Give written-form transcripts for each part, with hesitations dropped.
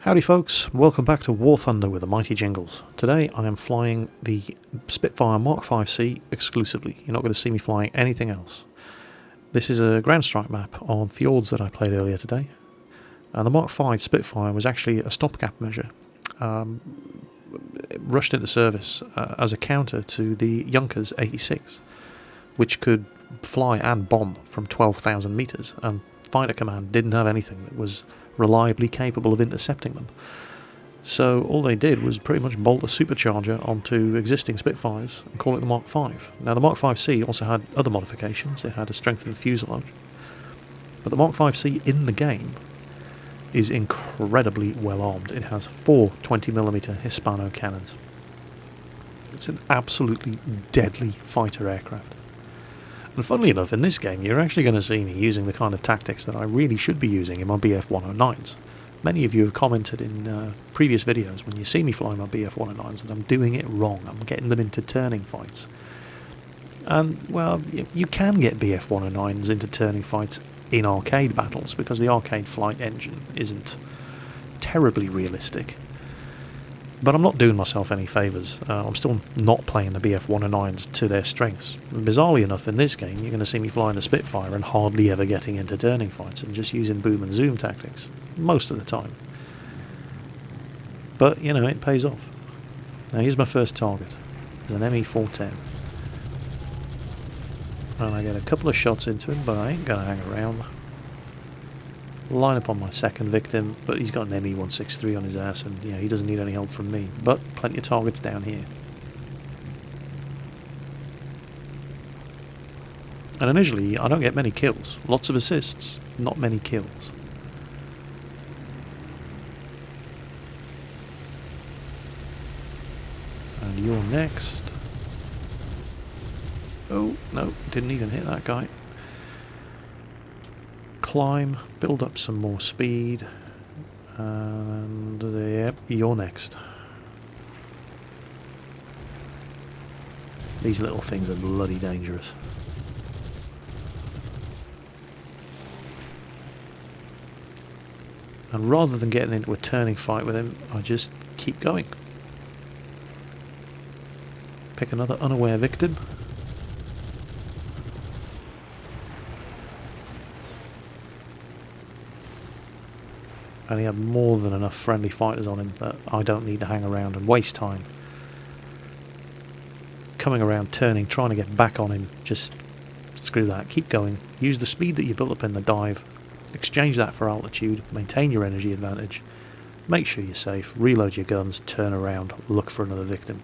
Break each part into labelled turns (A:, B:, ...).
A: Howdy folks, welcome back to War Thunder with the mighty Jingles. Today I am flying the Spitfire Mark 5C exclusively. You're not going to see me flying anything else. This is a ground strike map on fjords that I played earlier today. And the Mark 5 Spitfire was actually a stopgap measure. It rushed into service as a counter to the Junkers 86, which could fly and bomb from 12,000 metres, and Fighter Command didn't have anything that was reliably capable of intercepting them. So all they did was pretty much bolt a supercharger onto existing Spitfires and call it the Mark 5. Now the Mark 5C also had other modifications. It had a strengthened fuselage. But the Mark 5C in the game is incredibly well armed. It has 4 20mm Hispano cannons. It's an absolutely deadly fighter aircraft. And funnily enough, in this game, you're actually going to see me using the kind of tactics that I really should be using in my BF-109s. Many of you have commented in previous videos when you see me flying my BF-109s that I'm doing it wrong. I'm getting them into turning fights. And, well, you can get BF-109s into turning fights in arcade battles because the arcade flight engine isn't terribly realistic. But I'm not doing myself any favours. I'm still not playing the BF-109s to their strengths. Bizarrely enough, in this game, you're going to see me flying a Spitfire and hardly ever getting into turning fights and just using boom and zoom tactics, most of the time. But, you know, it pays off. Now, here's my first target. It's an ME-410. And I get a couple of shots into him, but I ain't going to hang around. Line up on my second victim, but he's got an ME-163 on his ass, and you know, he doesn't need any help from me. But plenty of targets down here. And initially, I don't get many kills. Lots of assists, not many kills. And you're next. Oh, no, didn't even hit that guy. Climb, build up some more speed, and yep, you're next. These little things are bloody dangerous. And rather than getting into a turning fight with him, I just keep going. Pick another unaware victim. And he had more than enough friendly fighters on him that I don't need to hang around and waste time coming around, turning, trying to get back on him. Just screw that, keep going, use the speed that you built up in the dive, exchange that for altitude, maintain your energy advantage, make sure you're safe, reload your guns, turn around, look for another victim.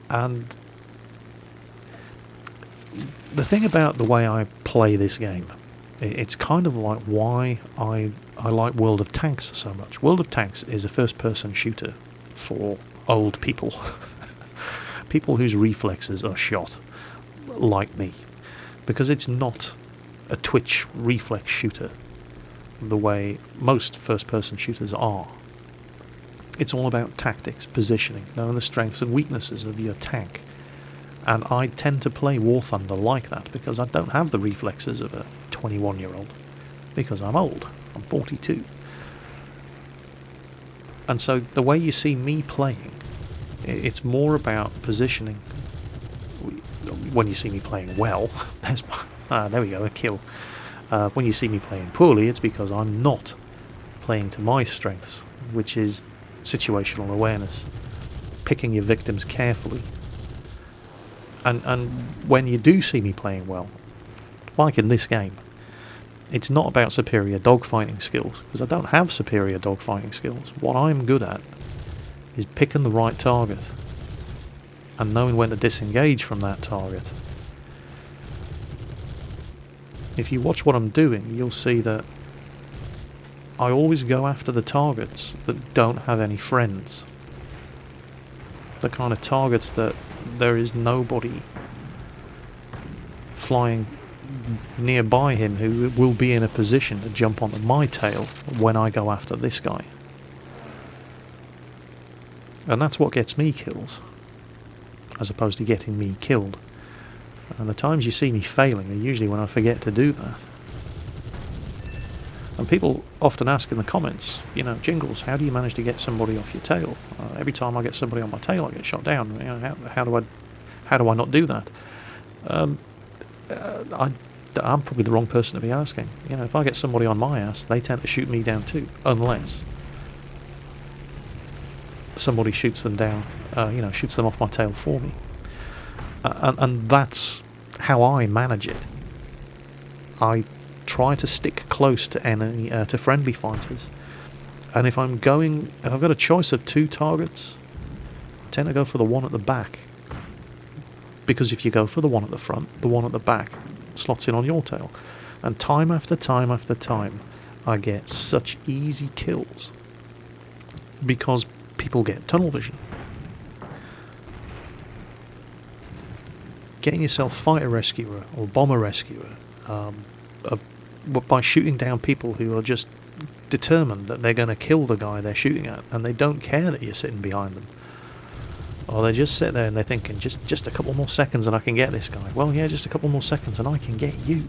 A: And the thing about the way I play this game, it's kind of like why I like World of Tanks so much. World of Tanks is a first-person shooter for old people. People whose reflexes are shot, like me. Because it's not a twitch reflex shooter the way most first-person shooters are. It's all about tactics, positioning, knowing the strengths and weaknesses of your tank. And I tend to play War Thunder like that because I don't have the reflexes of a 21-year-old. Because I'm old. I'm 42. And so the way you see me playing, it's more about positioning. When you see me playing well, there we go, a kill. When you see me playing poorly, it's because I'm not playing to my strengths, which is situational awareness, picking your victims carefully. And when you do see me playing well, like in this game, it's not about superior dogfighting skills, because I don't have superior dogfighting skills. What I'm good at is picking the right target and knowing when to disengage from that target. If you watch what I'm doing, you'll see that I always go after the targets that don't have any friends. The kind of targets that there is nobody flying nearby him who will be in a position to jump onto my tail when I go after this guy. And that's what gets me kills, as opposed to getting me killed. And the times you see me failing are usually when I forget to do that. And people often ask in the comments, you know, Jingles, how do you manage to get somebody off your tail? Every time I get somebody on my tail, I get shot down. You know, how do I not do that? I'm probably the wrong person to be asking. You know, if I get somebody on my ass, they tend to shoot me down too, unless somebody shoots them down, you know, shoots them off my tail for me. And that's how I manage it. I try to stick close to to friendly fighters, and if I've got a choice of two targets, I tend to go for the one at the back, because if you go for the one at the front, the one at the back slots in on your tail, and time after time after time I get such easy kills because people get tunnel vision. Getting yourself fighter rescuer or bomber rescuer by shooting down people who are just determined that they're going to kill the guy they're shooting at, and they don't care that you're sitting behind them. Or they just sit there and they're thinking, just a couple more seconds and I can get this guy. Well, yeah, just a couple more seconds and I can get you.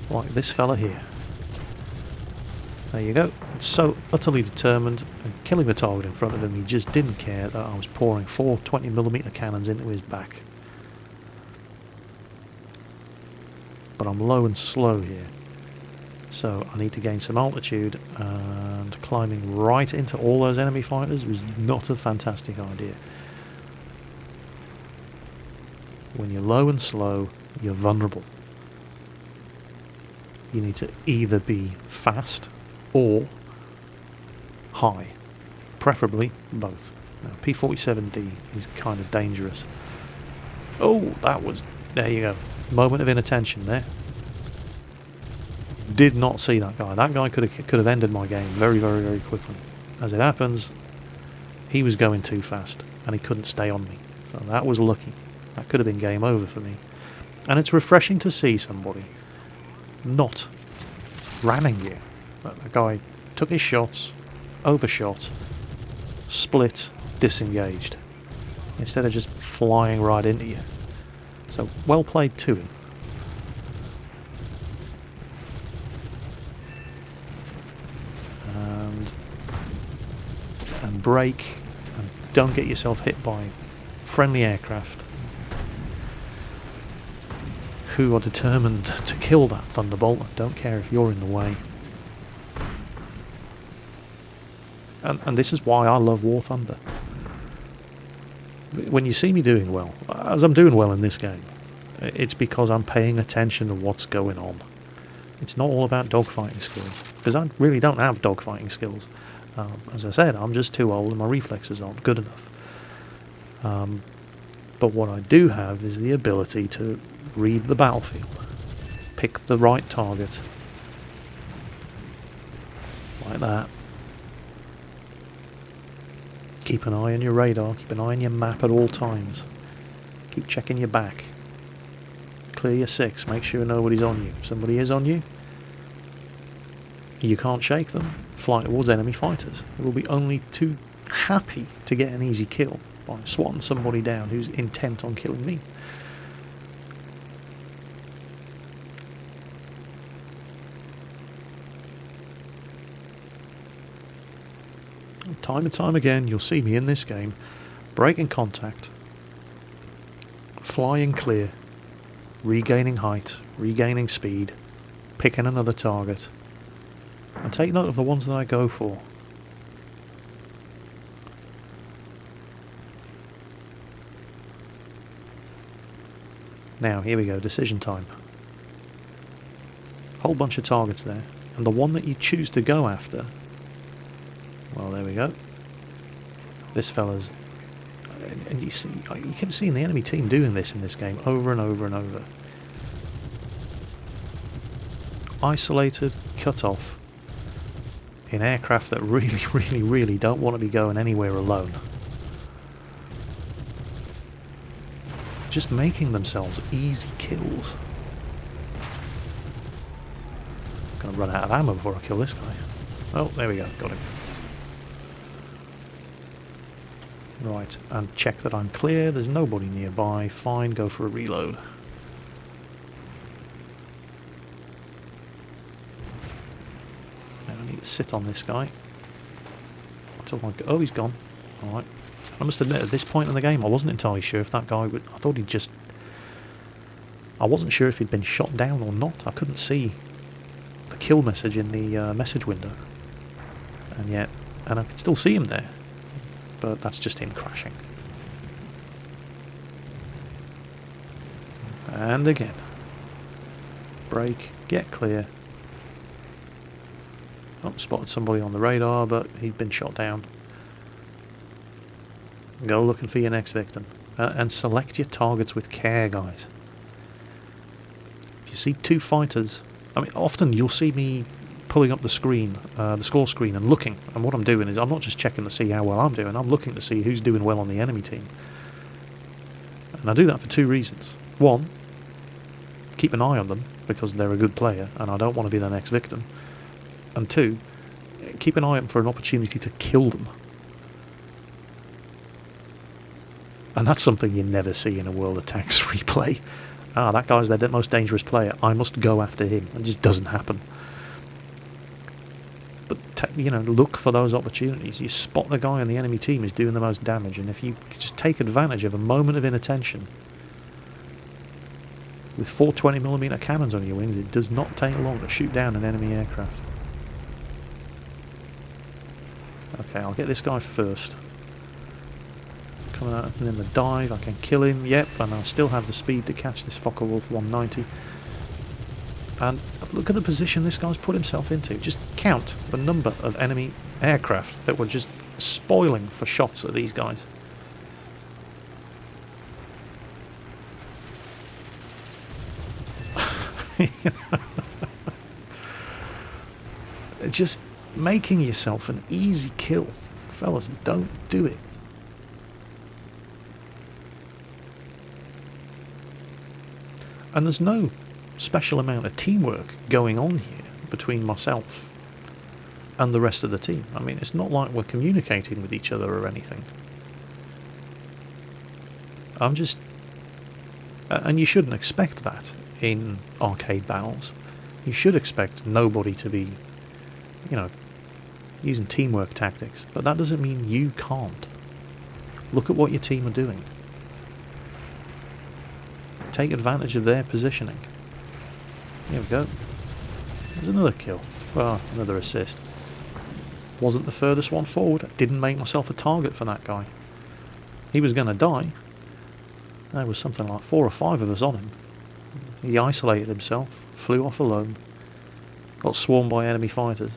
A: Like this fella here. There you go. So utterly determined and killing the target in front of him. He just didn't care that I was pouring 4 20mm cannons into his back. But I'm low and slow here, so I need to gain some altitude, and climbing right into all those enemy fighters was not a fantastic idea. When you're low and slow, you're vulnerable. You need to either be fast or high, preferably both. Now, P-47D is kind of dangerous. Oh, there you go. Moment of inattention there. Did not see that guy. That guy could have ended my game very, very, very quickly. As it happens, he was going too fast and he couldn't stay on me. So that was lucky. That could have been game over for me. And it's refreshing to see somebody not ramming you. The guy took his shots, overshot, split, disengaged, instead of just flying right into you. So, well played to him. And brake, and don't get yourself hit by friendly aircraft who are determined to kill that Thunderbolt and don't care if you're in the way. And this is why I love War Thunder. When you see me doing well, as I'm doing well in this game, it's because I'm paying attention to what's going on. It's not all about dogfighting skills, because I really don't have dogfighting skills. As I said, I'm just too old and my reflexes aren't good enough. But what I do have is the ability to read the battlefield, pick the right target, like that. Keep an eye on your radar, keep an eye on your map at all times. Keep checking your back. Clear your 6, make sure nobody's on you. If somebody is on you, you can't shake them. Fly towards enemy fighters. They will be only too happy to get an easy kill by swatting somebody down who's intent on killing me. Time and time again, you'll see me in this game breaking contact, flying clear, regaining height, regaining speed, picking another target, and take note of the ones that I go for. Now, here we go, decision time. Whole bunch of targets there, and the one that you choose to go after, well, there we go. This fella's... And you can see in the enemy team doing this in this game over and over and over. Isolated, cut off, in aircraft that really, really, really don't want to be going anywhere alone. Just making themselves easy kills. I'm going to run out of ammo before I kill this guy. Oh, there we go, got him. Right, and check that I'm clear, there's nobody nearby, fine, go for a reload. sit on this guy. Oh, he's gone. Alright. I must admit, at this point in the game, I wasn't entirely sure if that guy would... I thought he'd just... I wasn't sure if he'd been shot down or not. I couldn't see the kill message in the message window. And yet... And I could still see him there. But that's just him crashing. And again. Brake. Get clear. Oh, spotted somebody on the radar, but he'd been shot down. Go looking for your next victim. And select your targets with care, guys. If you see two fighters... I mean, often you'll see me pulling up the screen, the score screen, and looking. And what I'm doing is I'm not just checking to see how well I'm doing, I'm looking to see who's doing well on the enemy team. And I do that for two reasons. One, keep an eye on them, because they're a good player, and I don't want to be their next victim. And two, keep an eye out for an opportunity to kill them. And that's something you never see in a World of Tanks replay. Ah, that guy's their most dangerous player. I must go after him. It just doesn't happen. But, you know, look for those opportunities. You spot the guy on the enemy team who's doing the most damage, and if you just take advantage of a moment of inattention, with 4 20mm cannons on your wings, it does not take long to shoot down an enemy aircraft. Okay, I'll get this guy first. Coming out in the dive, I can kill him, yep, and I still have the speed to catch this Focke-Wulf 190. And look at the position this guy's put himself into. Just count the number of enemy aircraft that were just spoiling for shots at these guys. Just making yourself an easy kill. Fellas, don't do it. And there's no special amount of teamwork going on here between myself and the rest of the team. I mean, it's not like we're communicating with each other or anything. I'm just... and you shouldn't expect that in arcade battles. You should expect nobody to be, you know, using teamwork tactics. But that doesn't mean you can't. Look at what your team are doing. Take advantage of their positioning. Here we go. There's another kill. Well, another assist. Wasn't the furthest one forward. I didn't make myself a target for that guy. He was going to die. There was something like 4 or 5 of us on him. He isolated himself, flew off alone, got swarmed by enemy fighters.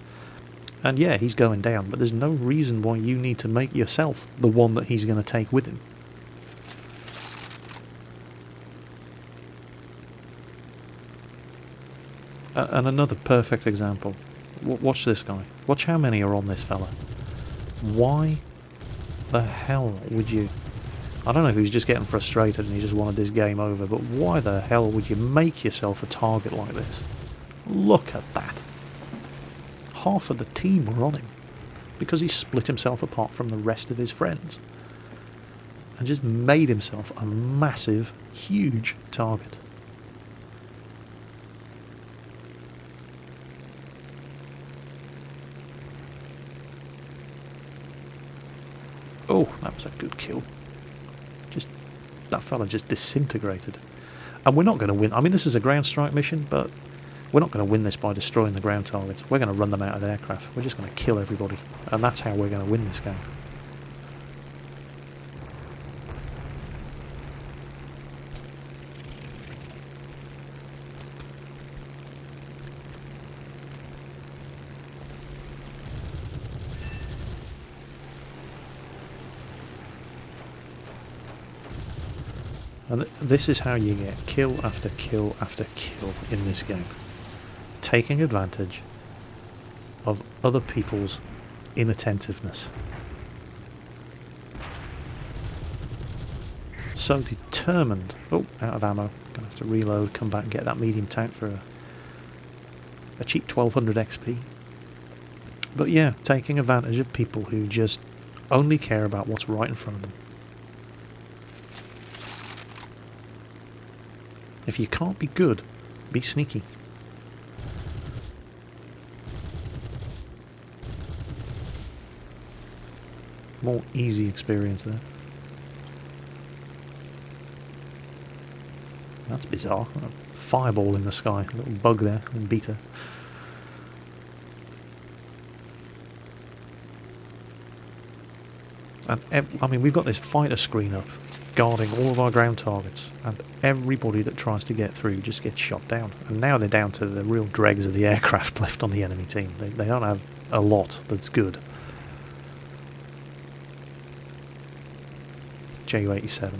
A: And yeah, he's going down, but there's no reason why you need to make yourself the one that he's going to take with him. And another perfect example. Watch this guy. Watch how many are on this fella. Why the hell would you... I don't know if he was just getting frustrated and he just wanted this game over, but why the hell would you make yourself a target like this? Look at that. Half of the team were on him because he split himself apart from the rest of his friends and just made himself a massive, huge target. Oh, that was a good kill. Just that fella just disintegrated. And we're not going to win. I mean, this is a ground strike mission, but we're not going to win this by destroying the ground targets. We're going to run them out of aircraft. We're just going to kill everybody. And that's how we're going to win this game. And this is how you get kill after kill after kill in this game. Taking advantage of other people's inattentiveness. So determined. Oh, out of ammo. Gonna have to reload, come back and get that medium tank for a cheap 1200 XP. But yeah, taking advantage of people who just only care about what's right in front of them. If you can't be good, be sneaky. more easy experience there. That's bizarre. A fireball in the sky, a little bug there in beta. And I mean, we've got this fighter screen up guarding all of our ground targets, and everybody that tries to get through just gets shot down. And now they're down to the real dregs of the aircraft left on the enemy team. They don't have a lot that's good. Ju-87.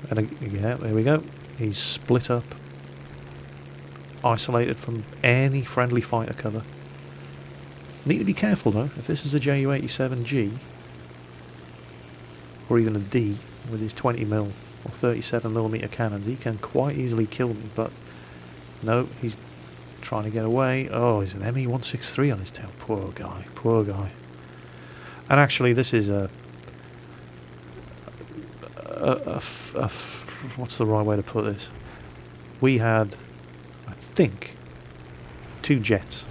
A: And yeah, there we go. He's split up, isolated from any friendly fighter cover. Need to be careful though. If this is a Ju-87G, or even a D with his 20mm or 37mm cannons, he can quite easily kill me. But no, he's trying to get away. Oh, he's an ME-163 on his tail. Poor guy, poor guy. And actually, this is what's the right way to put this? We had, I think, 2 jets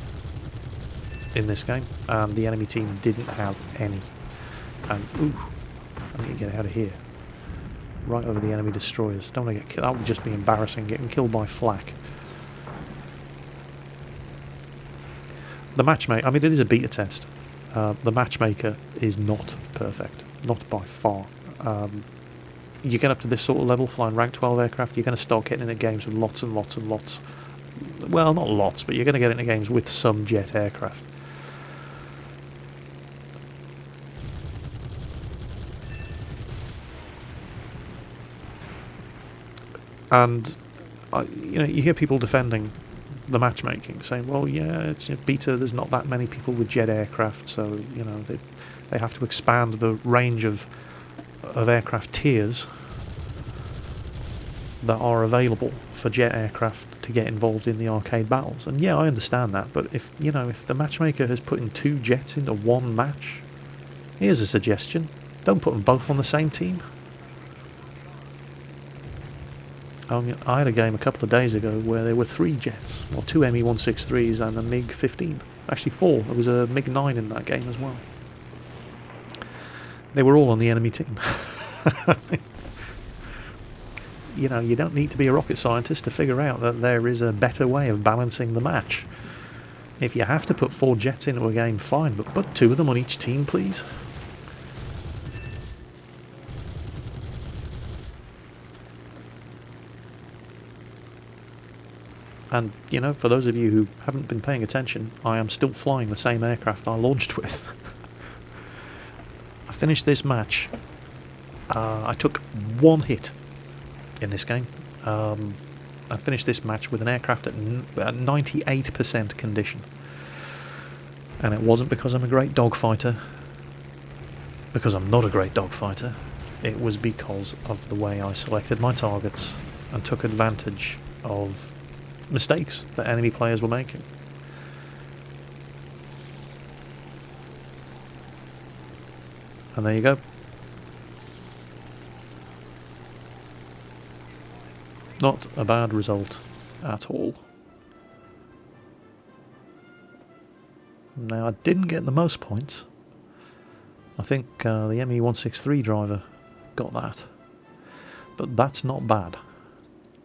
A: in this game, and the enemy team didn't have any. And ooh, I need to get out of here. Right over the enemy destroyers. Don't want to get killed. That would just be embarrassing, getting killed by flak. The matchmaker, I mean, it is a beta test. The matchmaker is not perfect, not by far. You get up to this sort of level, flying rank 12 aircraft, you're going to start getting into games with lots and lots and lots. Well, not lots, but you're going to get into games with some jet aircraft. And you know, you hear people defending the matchmaking, saying, "Well, yeah, it's beta. There's not that many people with jet aircraft, so you know they have to expand the range of aircraft tiers that are available for jet aircraft to get involved in the arcade battles." And yeah, I understand that, but if you know, if the matchmaker has put in 2 jets into one match, here's a suggestion: don't put them both on the same team. I had a game a couple of days ago where there were 3 jets, or 2 ME-163s and a MiG-15. Actually 4, there was a MiG-9 in that game as well. They were all on the enemy team. You know, you don't need to be a rocket scientist to figure out that there is a better way of balancing the match. If you have to put 4 jets into a game, fine, but put 2 of them on each team, please. And, you know, for those of you who haven't been paying attention, I am still flying the same aircraft I launched with. I finished this match. I took 1 hit in this game. I finished this match with an aircraft at 98% condition. And it wasn't because I'm a great dogfighter, because I'm not a great dogfighter. It was because of the way I selected my targets and took advantage of mistakes that enemy players were making. And there you go. Not a bad result at all. Now, I didn't get the most points. I think the ME-163 driver got that. But that's not bad.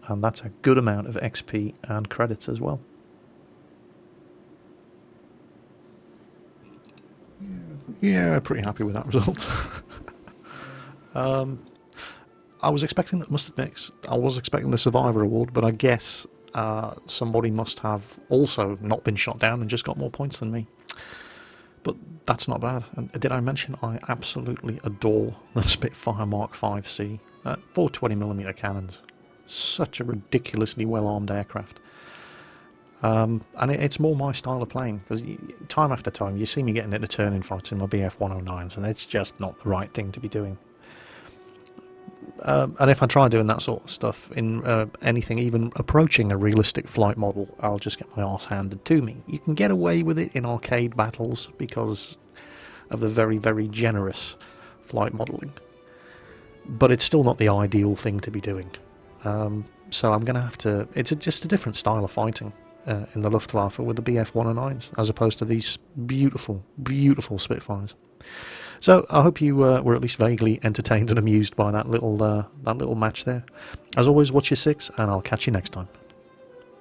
A: And that's a good amount of XP and credits as well. Yeah, pretty happy with that result. I was expecting the Survivor Award, but I guess somebody must have also not been shot down and just got more points than me. But that's not bad. And did I mention I absolutely adore the Spitfire Mark 5C? 4 20mm cannons. Such a ridiculously well-armed aircraft. And it's more my style of playing, because time after time you see me getting into turning fights in my BF-109s, and it's just not the right thing to be doing. And if I try doing that sort of stuff in anything even approaching a realistic flight model, I'll just get my arse handed to me. You can get away with it in arcade battles because of the very, very generous flight modelling. But it's still not the ideal thing to be doing. So I'm going to have to... It's just a different style of fighting in the Luftwaffe with the BF-109s, as opposed to these beautiful, beautiful Spitfires. So I hope you were at least vaguely entertained and amused by that little match there. As always, watch your six, and I'll catch you next time.